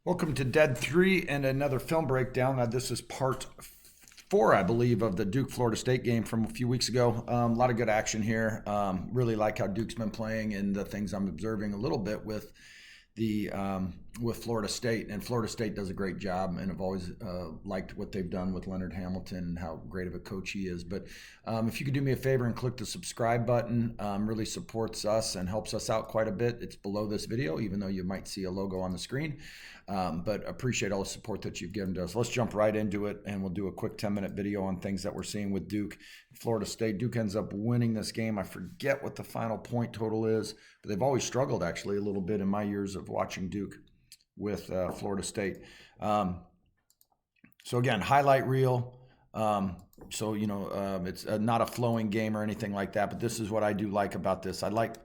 Welcome to DeadThree and another film breakdown. This is part 4, I believe, of the Duke-Florida State game from a few weeks ago. A lot of good action here. Really like how Duke's been playing and the things I'm observing a little bit with the with Florida State. And Florida State does a great job, and I've always liked what they've done with Leonard Hamilton and how great of a coach he is. But if you could do me a favor and click the subscribe button, really supports us and helps us out quite a bit. It's below this video, even though you might see a logo on the screen. But appreciate all the support that you've given to us. Let's jump right into it, and we'll do a quick 10-minute video on things that we're seeing with Duke. Florida State. Duke ends up winning this game. I forget what the final point total is, but they've always struggled actually a little bit in my years of watching Duke with Florida State. So again, highlight reel. It's not a flowing game or anything like that, but this is what I do like about this. I like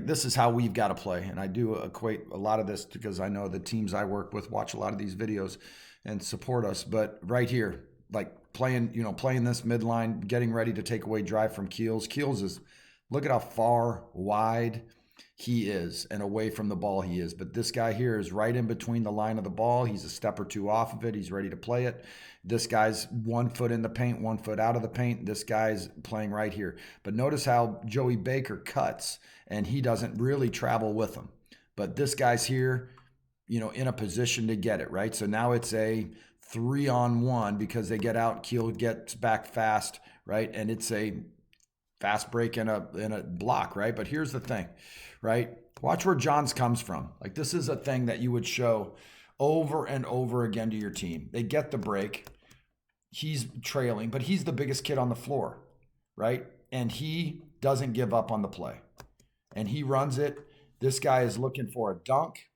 this is how we've got to play. And I do equate a lot of this because I know the teams I work with watch a lot of these videos and support us. But right here, like playing this midline, getting ready to take away drive from Keels. Keels is, look at how far wide he is and away from the ball he is. But this guy here is right in between the line of the ball. He's a step or two off of it. He's ready to play it. This guy's 1 foot in the paint, 1 foot out of the paint. This guy's playing right here. But notice how Joey Baker cuts, and he doesn't really travel with him. But this guy's here, in a position to get it, right? So now it's a 3-on-1 because they get out, Keel gets back fast, right? And it's a fast break and a block, right? But here's the thing, right? Watch where Johns comes from. Like, this is a thing that you would show over and over again to your team. They get the break. He's trailing, but he's the biggest kid on the floor, right? And he doesn't give up on the play. And he runs it. This guy is looking for a dunk.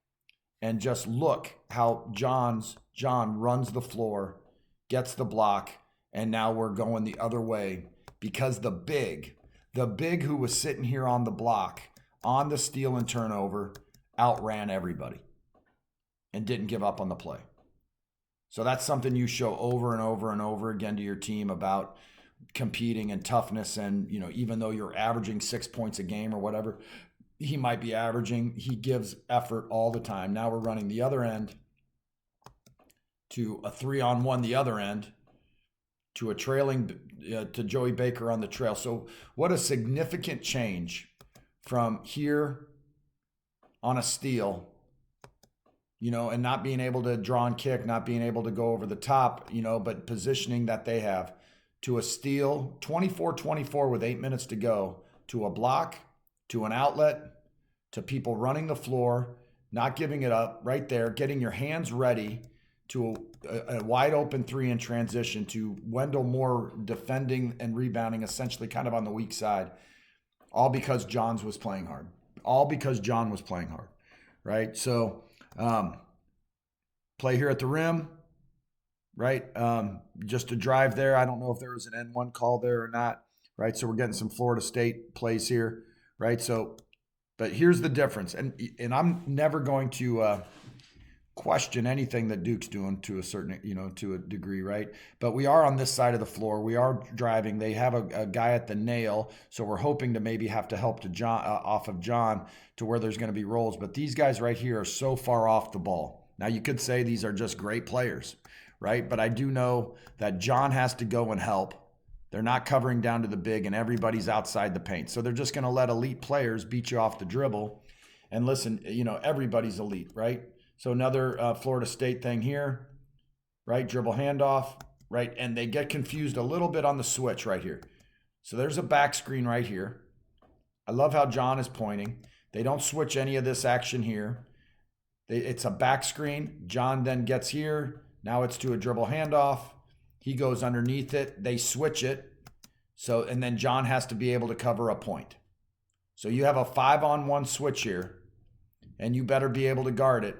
And just look how John runs the floor, gets the block, and now we're going the other way because the big who was sitting here on the block, on the steal and turnover, outran everybody and didn't give up on the play. So that's something you show over and over and over again to your team about competing and toughness. And, even though you're averaging 6 points a game or whatever he might be averaging, he gives effort all the time. Now we're running the other end to a 3-on-1 the other end to a trailing to Joey Baker on the trail. So what a significant change from here on a steal, and not being able to draw and kick, not being able to go over the top, but positioning that they have to a steal, 24-24 with 8 minutes to go, to a block, to an outlet, to people running the floor, not giving it up right there, getting your hands ready to a wide open 3 in transition, to Wendell Moore defending and rebounding essentially kind of on the weak side, all because Johns was playing hard. All because John was playing hard, right? So play here at the rim, right? Just a drive there. I don't know if there was an N1 call there or not, right? So we're getting some Florida State plays here, right? So, but here's the difference. And I'm never going to question anything that Duke's doing to a certain, to a degree, right? But we are on this side of the floor. We are driving. They have a guy at the nail, so we're hoping to maybe have to help to John off of John to where there's going to be rolls. But these guys right here are so far off the ball. Now you could say these are just great players, right? But I do know that John has to go and help. They're not covering down to the big, and everybody's outside the paint. So they're just going to let elite players beat you off the dribble. And listen, everybody's elite, right? So another Florida State thing here, right? Dribble handoff, right? And they get confused a little bit on the switch right here. So there's a back screen right here. I love how John is pointing. They don't switch any of this action here. It's a back screen. John then gets here. Now it's to a dribble handoff. He goes underneath it. They switch it. So, and then John has to be able to cover a point. So you have a 5-on-1 switch here, and you better be able to guard it.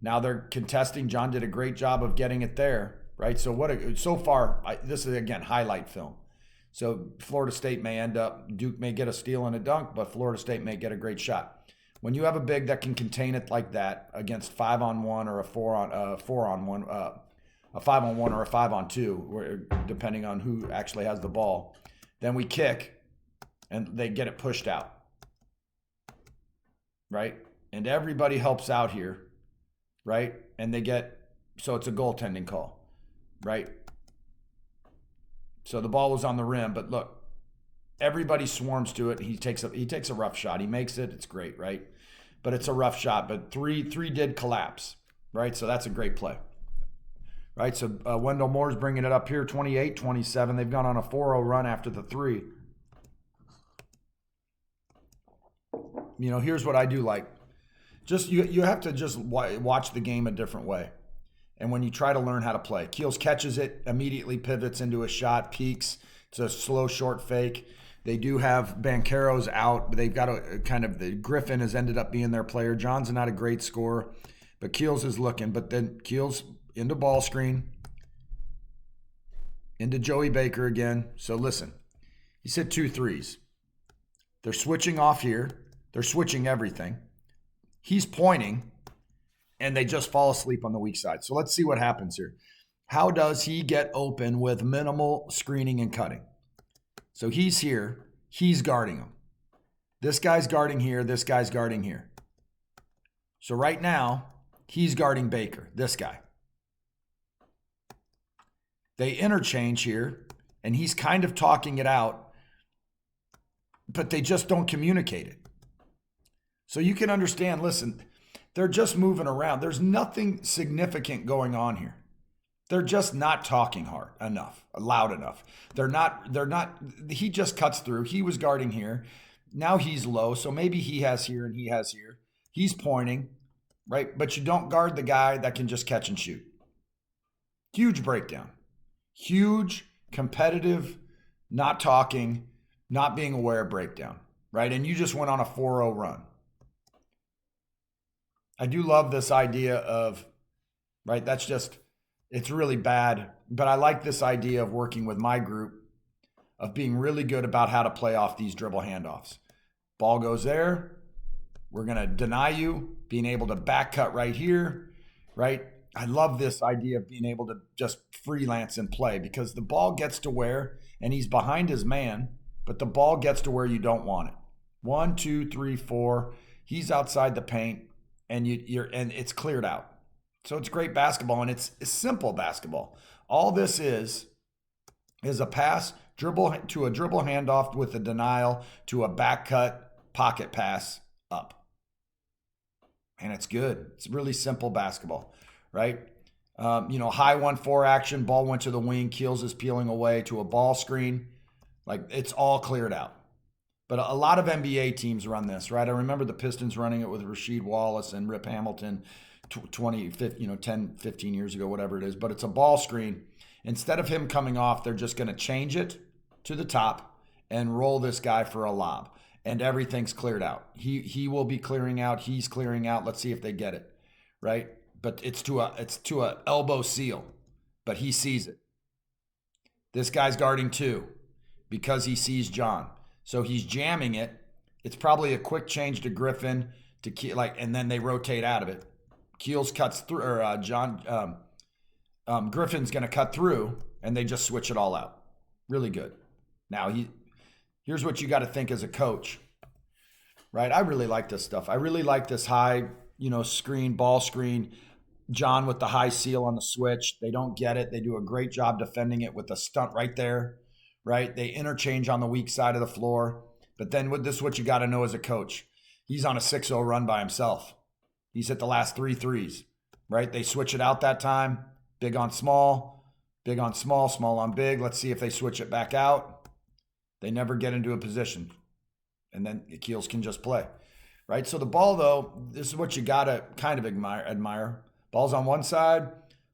Now they're contesting. John did a great job of getting it there, right? So so far, this is, again, highlight film. So Florida State may end up, Duke may get a steal and a dunk, but Florida State may get a great shot. When you have a big that can contain it like that against 5-on-1 or a 4-on-1, a 5-on-1 or a 5-on-2, depending on who actually has the ball, then we kick and they get it pushed out, right? And everybody helps out here. right? And so it's a goaltending call, right? So the ball was on the rim, but look, everybody swarms to it. He takes a rough shot. He makes it. It's great, right? But it's a rough shot. But three did collapse, right? So that's a great play, right? So Wendell Moore's bringing it up here, 28-27. They've gone on a 4-0 run after the three. Here's what I do like. Just you have to just watch the game a different way. And when you try to learn how to play, Keels catches it, immediately pivots into a shot, peaks. It's a slow, short fake. They do have Banchero's out, but they've got the Griffin has ended up being their player. John's not a great scorer, but Keels is looking. But then Keels into ball screen, into Joey Baker again. So listen, he's hit 2 threes. They're switching off here. They're switching everything. He's pointing, and they just fall asleep on the weak side. So let's see what happens here. How does he get open with minimal screening and cutting? So he's here. He's guarding him. This guy's guarding here. This guy's guarding here. So right now, he's guarding Baker, this guy. They interchange here, and he's kind of talking it out, but they just don't communicate it. So you can understand, listen, they're just moving around. There's nothing significant going on here. They're just not talking loud enough. They're not, he just cuts through. He was guarding here. Now he's low. So maybe he has here and he has here. He's pointing, right? But you don't guard the guy that can just catch and shoot. Huge breakdown. Huge, competitive, not talking, not being aware breakdown, right? And you just went on a 4-0 run. I do love this idea of, right, it's really bad, but I like this idea of working with my group, of being really good about how to play off these dribble handoffs. Ball goes there. We're going to deny you, being able to back cut right here, right? I love this idea of being able to just freelance and play, because the ball gets to where, and he's behind his man, but the ball gets to where you don't want it. 1, 2, 3, 4. He's outside the paint, and and it's cleared out. So it's great basketball, and it's simple basketball. All this is a pass, dribble to a dribble handoff with a denial to a back cut pocket pass up. And it's good. It's really simple basketball, right? High 1-4 action, ball went to the wing, Keels is peeling away to a ball screen. Like, it's all cleared out. But a lot of NBA teams run this, right? I remember the Pistons running it with Rasheed Wallace and Rip Hamilton 10, 15 years ago, whatever it is. But it's a ball screen. Instead of him coming off, they're just going to change it to the top and roll this guy for a lob. And everything's cleared out. He will be clearing out. He's clearing out. Let's see if they get it, right? But it's to a elbow seal, but he sees it. This guy's guarding 2 because he sees John. So he's jamming it. It's probably a quick change to Griffin and then they rotate out of it. Keels cuts through, or Griffin's going to cut through, and they just switch it all out. Really good. Now here's what you got to think as a coach, right? I really like this stuff. I really like this high, screen, ball screen. John with the high seal on the switch. They don't get it. They do a great job defending it with a stunt right there. Right? They interchange on the weak side of the floor. But then with this, what you got to know as a coach, he's on a 6-0 run by himself. He's hit the last 3 threes, right? They switch it out that time. Big on small, small on big. Let's see if they switch it back out. They never get into a position. And then the Keels can just play, right? So the ball, though, this is what you got to kind of admire. Ball's on one side.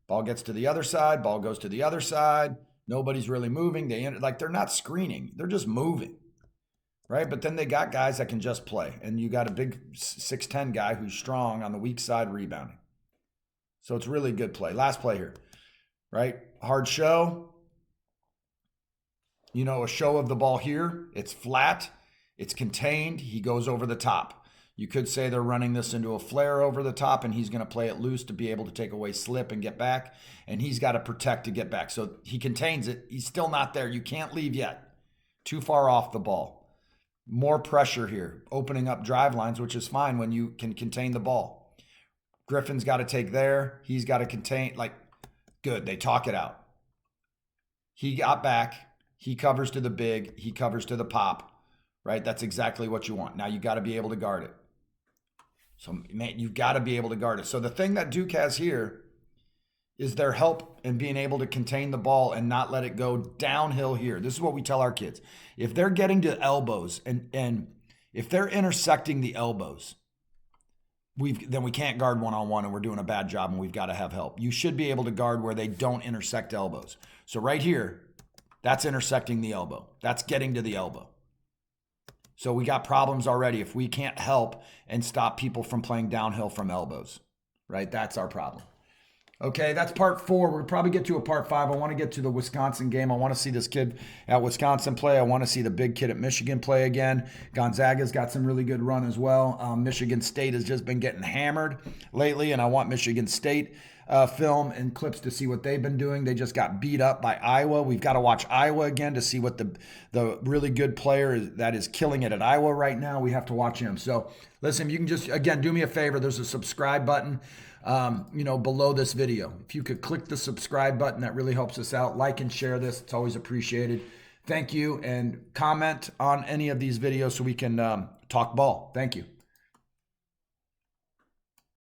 Ball gets to the other side. Ball goes to the other side. Nobody's really moving. They're not screening. They're just moving, right? But then they got guys that can just play. And you got a big 6'10" guy who's strong on the weak side rebounding. So it's really good play. Last play here, right? Hard show. A show of the ball here. It's flat. It's contained. He goes over the top. You could say they're running this into a flare over the top, and he's going to play it loose to be able to take away slip and get back, and he's got to protect to get back. So he contains it. He's still not there. You can't leave yet. Too far off the ball. More pressure here, opening up drive lines, which is fine when you can contain the ball. Griffin's got to take there. He's got to contain. Like, good. They talk it out. He got back. He covers to the big. He covers to the pop. Right? That's exactly what you want. Now you got to be able to guard it. So, man, you've got to be able to guard it. So the thing that Duke has here is their help in being able to contain the ball and not let it go downhill here. This is what we tell our kids. If they're getting to elbows and if they're intersecting the elbows, then we can't guard one-on-one and we're doing a bad job and we've got to have help. You should be able to guard where they don't intersect elbows. So right here, that's intersecting the elbow. That's getting to the elbow. So we got problems already if we can't help and stop people from playing downhill from elbows, right? That's our problem. Okay, that's part 4. We'll probably get to a part 5. I want to get to the Wisconsin game. I want to see this kid at Wisconsin play. I want to see the big kid at Michigan play again. Gonzaga's got some really good run as well. Michigan State has just been getting hammered lately, and I want Michigan State film and clips to see what they've been doing. They just got beat up by Iowa. We've got to watch Iowa again to see what the really good player that is killing it at Iowa right now. We have to watch him. So listen, you can just, again, do me a favor. There's a subscribe button below this video. If you could click the subscribe button, that really helps us out. Like and share this. It's always appreciated. Thank you. And comment on any of these videos so we can talk ball. Thank you.